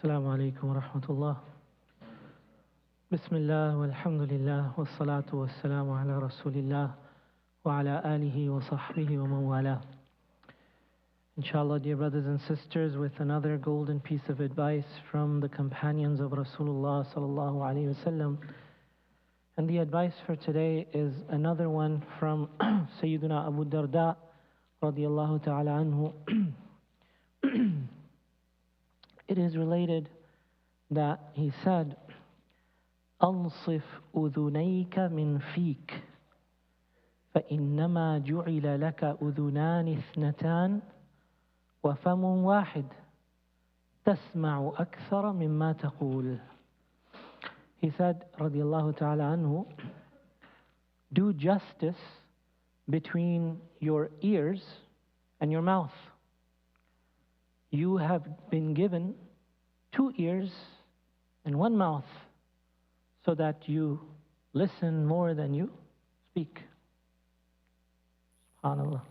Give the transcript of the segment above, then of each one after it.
السلام عليكم ورحمة الله. بسم الله والحمد لله والصلاة والسلام على رسول الله وعلى آله وصحبه ومن والاه. Inshallah, dear brothers and sisters, with another golden piece of advice from the companions of Rasulullah sallallahu alaihi wasallam. And the advice for today is another one from Sayyidina Abu Darda radiyallahu ta'ala anhu. It is related that he said, أنصف أذنيك من فيك فإنما جعل لك أذنان اثنتان وفم واحد تسمع أكثر مما تقول. He said, radiyallahu ta'ala anhu, do justice between your ears and your mouth. You have been given 2 ears and 1 mouth so that you listen more than you speak. SubhanAllah.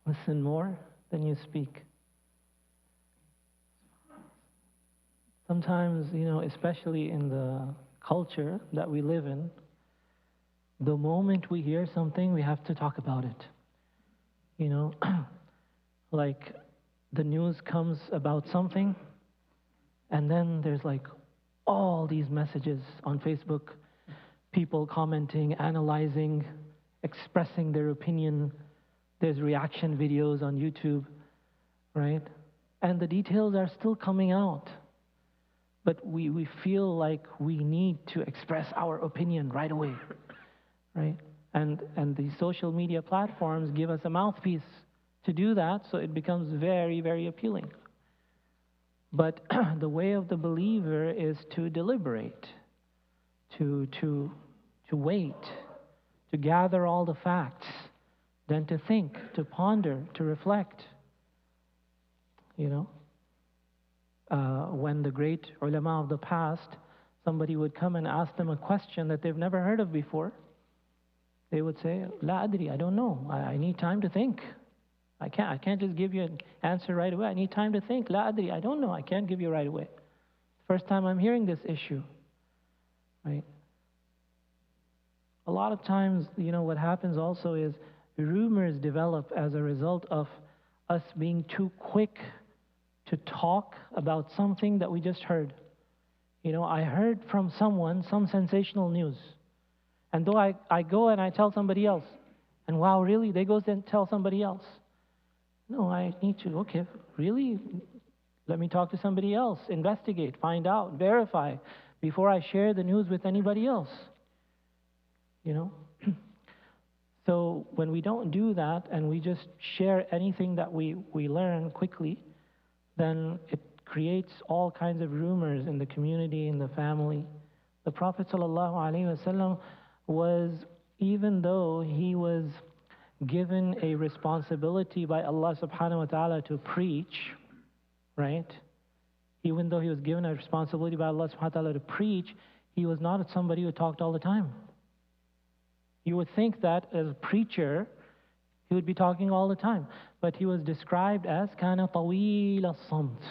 Listen more than you speak. Sometimes, especially in the culture that we live in, the moment we hear something, we have to talk about it. Like the news comes about something, and then there's like all these messages on Facebook, people commenting, analyzing, expressing their opinion. There's reaction videos on YouTube, right? And the details are still coming out. But we feel like we need to express our opinion right away, right? And the social media platforms give us a mouthpiece to do that, so it becomes very, very appealing. But the way of the believer is to deliberate, to wait, to gather all the facts, then to think, to ponder, to reflect. When the great ulama of the past, somebody would come and ask them a question that they've never heard of before, they would say, La adri, I don't know. I need time to think. I can't just give you an answer right away. I need time to think. La adri, I don't know. I can't give you right away. First time I'm hearing this issue, right? A lot of times, what happens also is rumors develop as a result of us being too quick to talk about something that we just heard. I heard from someone some sensational news. And though I go and I tell somebody else, and wow, really? They go and tell somebody else. No, I need to, okay, really? Let me talk to somebody else, investigate, find out, verify, before I share the news with anybody else. So when we don't do that and we just share anything that we learn quickly, then it creates all kinds of rumors in the community, in the family. The Prophet ﷺ was, even though he was given a responsibility by Allah subhanahu wa ta'ala to preach, right? Even though he was given a responsibility by Allah subhanahu wa ta'ala to preach, he was not somebody who talked all the time. You would think that as a preacher, he would be talking all the time. But he was described as kana tawil as-samt.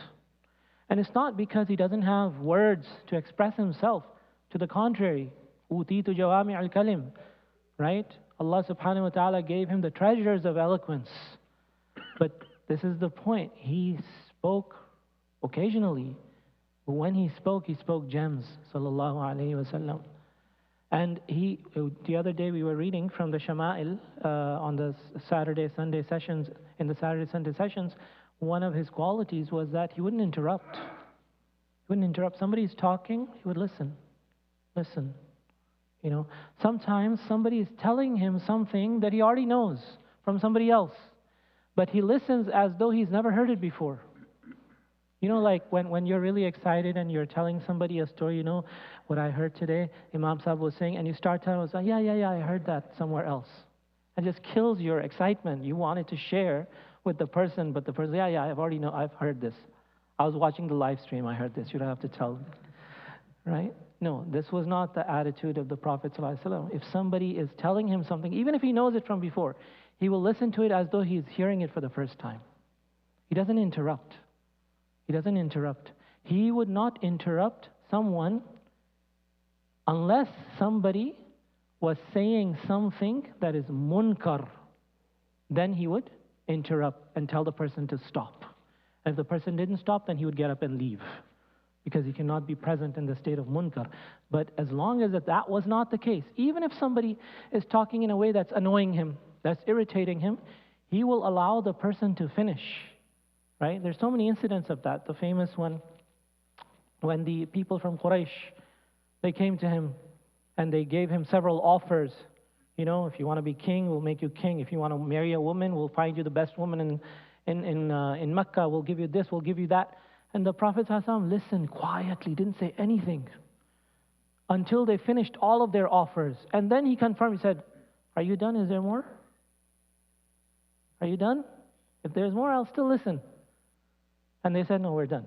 And it's not because he doesn't have words to express himself. To the contrary, utitu jawami al-kalim, right? Allah subhanahu wa ta'ala gave him the treasures of eloquence. But this is the point. He spoke occasionally. But when he spoke gems, sallallahu alayhi wa sallam. And the other day we were reading from the Shama'il on the Saturday-Sunday sessions. In the Saturday-Sunday sessions, one of his qualities was that he wouldn't interrupt. He wouldn't interrupt. Somebody's talking, he would listen. Listen. Sometimes somebody is telling him something that he already knows from somebody else. But he listens as though he's never heard it before. Like when you're really excited and you're telling somebody a story, what I heard today, Imam Sahib was saying, and you start telling us, yeah, I heard that somewhere else. It just kills your excitement. You wanted to share with the person, but the person, I've heard this. I was watching the live stream, I heard this. You don't have to tell me, right? No, this was not the attitude of the Prophet ﷺ. If somebody is telling him something, even if he knows it from before, he will listen to it as though he's hearing it for the first time. He doesn't interrupt. He doesn't interrupt. He would not interrupt someone unless somebody was saying something that is munkar. Then he would interrupt and tell the person to stop. And if the person didn't stop, then he would get up and leave, because he cannot be present in the state of munkar. But as long as that was not the case, even if somebody is talking in a way that's annoying him, that's irritating him, he will allow the person to finish, right? There's so many incidents of that. The famous one, when the people from Quraysh, they came to him and they gave him several offers. You know, if you want to be king, we'll make you king. If you want to marry a woman, we'll find you the best woman in Mecca. We'll give you this, we'll give you that. And the Prophet ﷺ listened quietly, didn't say anything until they finished all of their offers. And then he confirmed, he said, "Are you done? Is there more? Are you done? If there's more, I'll still listen." And they said, "No, we're done."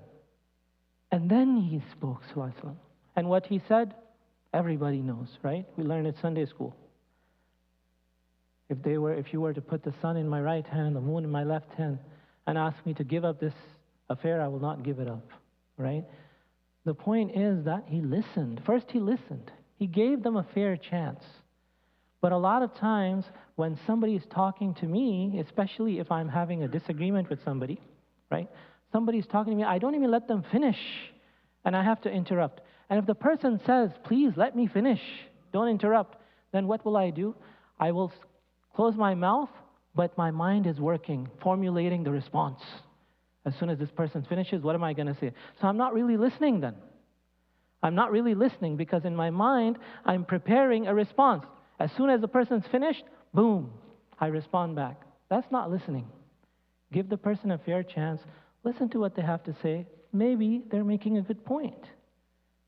And then he spoke, sallallahu alaihi wasallam. And what he said, everybody knows, right? We learned at Sunday school. If you were to put the sun in my right hand, the moon in my left hand, and ask me to give up this affair, I will not give it up, right? The point is that he listened. First he listened. He gave them a fair chance. But a lot of times when somebody is talking to me, especially if I'm having a disagreement with somebody, right? Somebody's talking to me, I don't even let them finish, and I have to interrupt. And if the person says, "Please let me finish, don't interrupt," then what will I do? I will close my mouth, but my mind is working, formulating the response. As soon as this person finishes, what am I going to say? So I'm not really listening then. I'm not really listening, because in my mind, I'm preparing a response. As soon as the person's finished, boom, I respond back. That's not listening. Give the person a fair chance. Listen to what they have to say. Maybe they're making a good point.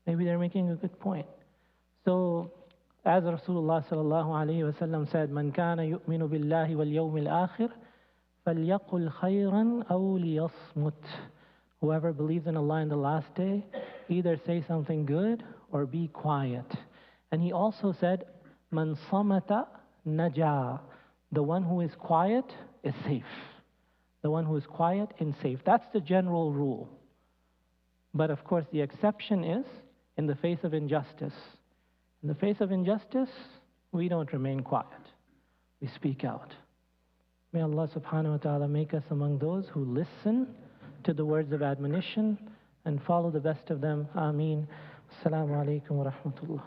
Maybe they're making a good point. So, as Rasulullah sallallahu alayhi wa sallam said, "Man kana yu'minu billahi wal yawmil akhir, falyaqul khayran aw liyasmut." Whoever believes in Allah in the last day, either say something good or be quiet. And he also said, "Man samata naja." The one who is quiet is safe. The one who is quiet is safe. That's the general rule. But of course, the exception is in the face of injustice. In the face of injustice, we don't remain quiet. We speak out. May Allah subhanahu wa ta'ala make us among those who listen to the words of admonition and follow the best of them. Ameen. Assalamu alaikum wa rahmatullah.